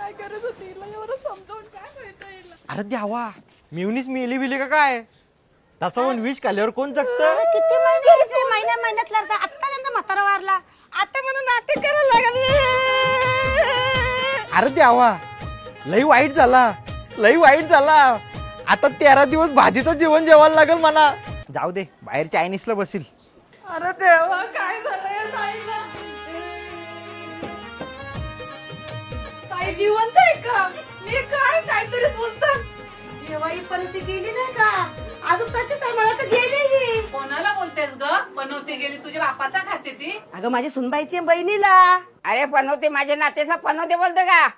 काय करत होती एवढं समजावून काय मिळतं हिला? अरे द्यावा मिवनीच मिली बिली का काय तसं पण विष खाल्ल्यावर कोण जगतं? किती महिने महिन्यात लागतं. आता त्यांचा म्हातारा वारला आता मला नाटक करायला लागले. अरे द्यावा लई वाईट झाला आता 13 दिवस भाजीचं जेवण जेवायला लागेल मला. जाऊ दे बाहेर चायनीजला बसील. अरे देवा काय झालंय ताईला? ताई जिवंत आहे का? मी काहीतरी बोलतात. जेव्हाही पनवती गेली नाही का अजून तशीच आहे. मला तर गेली. कोणाला बोलतेस ग? बनवते गेली तुझ्या बापाचा खाते ती. अगं माझी सुनबाईची बहिणीला. अरे पनवते माझ्या नातेचा पनवते बोलते का?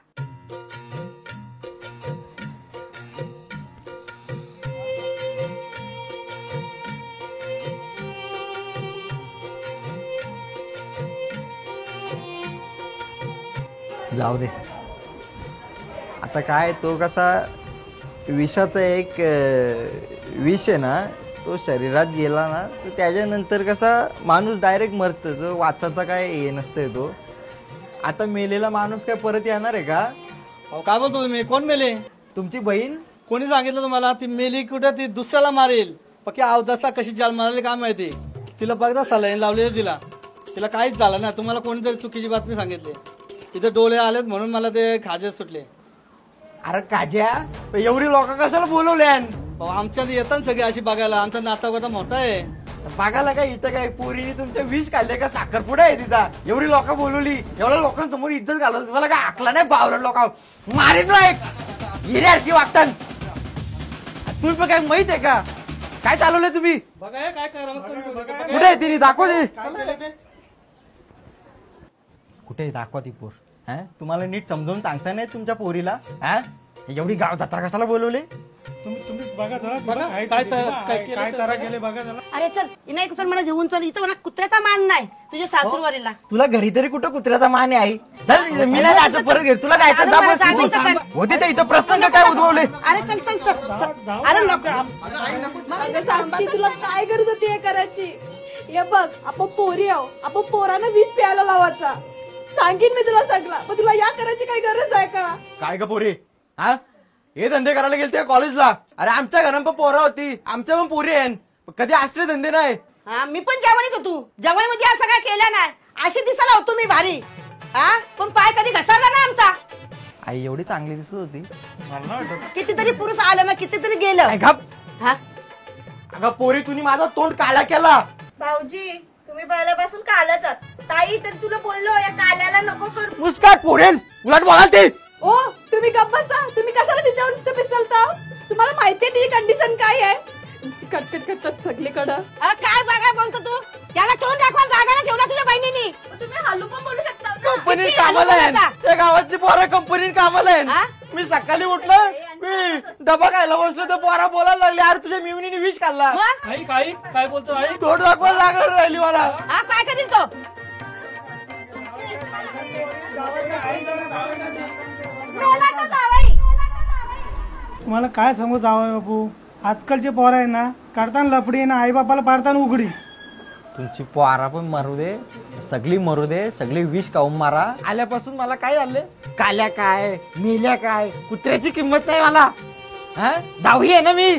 जाऊ दे आता काय तो कसा विषाचा एक विष आहे ना तो शरीरात गेला ना तर त्याच्यानंतर कसा माणूस डायरेक्ट मरतो. तो वाचाचा काय हे नसतंय तो. आता मेलेला माणूस काय परत येणार आहे का? काय बोलतो तुम्ही? कोण मेले? तुमची बहीण. कोणी सांगितलं तुम्हाला? ती मेली कुठं? ती दुसऱ्याला मारेल. पक्की अवदसा कशी जाल मारली काय माहिती. तिला बघता सलाईन लावलेली तिला काहीच झालं ना. तुम्हाला कोणीतरी चुकीची बातमी सांगितली. इथे डोळे आलेत म्हणून मला ते खाजे सुटले. अरे काज्या एवढी लोक कशाला बोलवले? आमच्यात येतात सगळे अशी बघायला. आमचा नाता गोता मोठा आहे. बघायला काय इथं काय पोरीने तुमच्या विष खाल्ले का साखरपुडा आहे तिथं? एवढी लोक बोलवली एवढ्या लोकांसमोर इज्जत घालत तुम्हाला काय आकला नाही? बावरण लोक मारीन हिऱ्यासारखी वागतात. तुम्ही पण काय माहित आहे का काय चालवलंय तुम्ही? कुठे आहे तिने? दाखवा ते. कुठे दाखवा ती पोर. हा तुम्हाला नीट समजावून सांगता नाही तुमच्या पोरीला? हा एवढी गाव जत्रा कशाला बोलवले? तुम्ही बघा काय तारा गेले बघा जरा. अरे चल इनाई कुसर मला जेवून चल. इथं मला कुत्र्याचा मान नाही तुझ्या सासूरवारीला. तुला घरी तरी कुठं कुत्र्याचा मान आहे? चल मी नाही जायचं परत घरी. तुला जायचं जा बस. होते तर इथं प्रसंग काय उद्भवले? अरे चल चल चल. अरे नको. अगं साक्षी तुला काय गरज होती हे करायची? ये बघ आपण पोरी आहो. आपण पोरांना विष प्यायला लावायचा. सांगीन मी तुला सगळं. पण तुला या करायची काही गरज आहे का? काय ग पोरी? हा हे धंदे करायला गेलते कॉलेजला? अरे आमच्या घरात पण पोरं होती. आमच्या पण पोरी आहे. कधी असले धंदे नाही. हा मी पण जवानीत होतो. जवानीमध्ये असं काय केलं नाही. अशी दिसायला होतो मी भारी. हा पण पाय कधी घसरला ना आमचा. आई एवढी चांगली दिसत होती. कितीतरी पुरुष आलं ना कितीतरी गेलं. हा अगं पोरी तुम्ही माझा तोंड काला केला. भाऊजी तुम्ही पहिल्यापासून कालच आहात. ताई तर तुला बोललो या काल्याला नको करू. मुस्काट पोरेल उलट बोलाल ते. ओ तुम्ही गप्प बसा. तुम्ही कशाला तिच्यावर नुसतं पिसलता? तुम्हाला माहितीये ती कंडिशन काय आहे? कटकट सगळीकडं. काय बघा बोलतो तू? त्याला तोंड दाखवायला जागा नाही ठेवला तुझ्या बहिणीनी. तुम्ही हलू पण बोलू शकता. कंपनीत कामाला आहे. त्या गावातली पोरं कंपनीत कामाला आहे. मी सकाळी उठलं मी डबा खायला बसलो तर पोरा बोलायला लागले अरे तुझ्या मिवनीने विष खाल्ला. काय बोलतो आई? तोंड दाखवायला लागलं राहिली मला. हा काय करील तो? तुम्हाला काय सांगू जावं बापू? आजकालचे पोरं आहे ना करताना लफडी ना आई बापाला पाडताना उघडी. तुमची पोरा पण मरू दे सगळी मरू दे. सगळी विष खाऊन मारा. आल्यापासून मला काय झालं? काल्या काय मेल्या काय कुत्र्याची किंमत नाही मला. हा जाऊया आहे ना मी.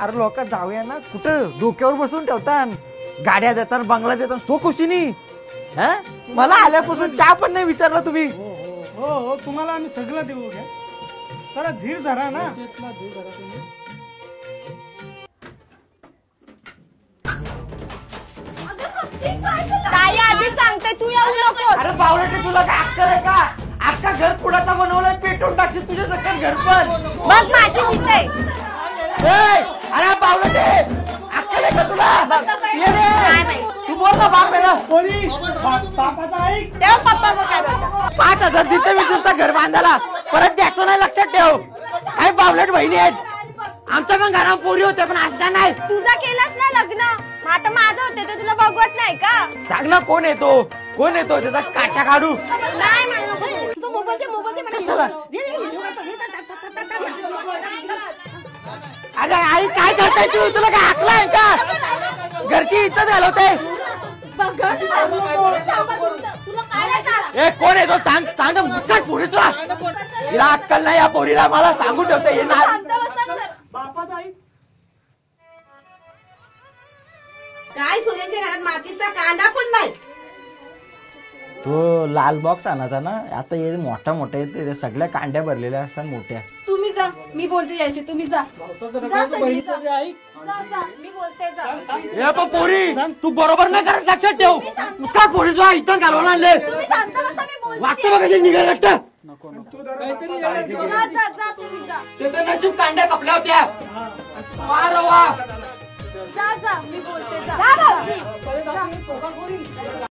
अरे लोक जाऊया ना कुठं डोक्यावर बसून ठेवतात. गाड्या देतात बंगला देतात सो खुशीनी. हा मला आल्यापासून चहा पण नाही विचारला तुम्ही. हो तुम्हाला आम्ही सगळं देऊ. घ्या जरा धीर धरा ना. ताई आधी सांगते तू येऊ नको. अरे बावळटे तुला काय अक्कल आहे का? अख्खा घर पुढाचा बनवलाय पेटून टाकशील तुझ्या सगळं घर पण. मग माझी दिसते. अरे बावळटे अक्कल आहे का तुला? ये रे. तू बोल ना बाप मेला. बापाचा ऐक. तेव्हा पप्पा मग काय बोलतात? 5,000 देते मी तुमचं घर बांधायला. परत द्यायचं नाही लक्षात ठेव. काय बावळट बहिणी आहेत. आमच्या पण घरात पोरी होत्या पण असता नाही. तुझा केलास ना लग्न मग आता माझं होते ते तुला बघवत नाही का? सांग ना कोण येतो त्याचा काटा काढू. नाही म्हणू. तू मोबाईल दे मला. चला. अरे आई काय करताय तू? तुला काय हाकलाय का? घरची इज्जत घालवते. बघा तुला काय ए कोण आहे तो सांग सांग मुस्काट पोरी तुला हिला अक्कल नाही या पोरीला मला सांगून ठेवते येणार शांत बसा ना जरा. बापाचा आई काय सोन्याच्या घरात मातीचा कांदा पण नाही. तो लाल बॉक्स आणायचा ना आता हे मोठा मोठा येते सगळ्या कांड्या भरलेल्या असतात मोठ्या. तुम्ही जा मी बोलते याशी तुम्ही जा जा सगळी जा. आई जा जा मी बोलते जा ए पण पोरी तू बरोबर नाही करत लक्षात ठेव मुस्काट पोरी तुला इथं घालवून आणले तुम्ही शांत बसा मी बोलते वाटतं बघा निघायला वाटतं काहीतरी जा जा जा तुम्ही जा ते तर नशीब कांड्या कपल्या होत्या वा रे वा. जा जा मी बोलते जा.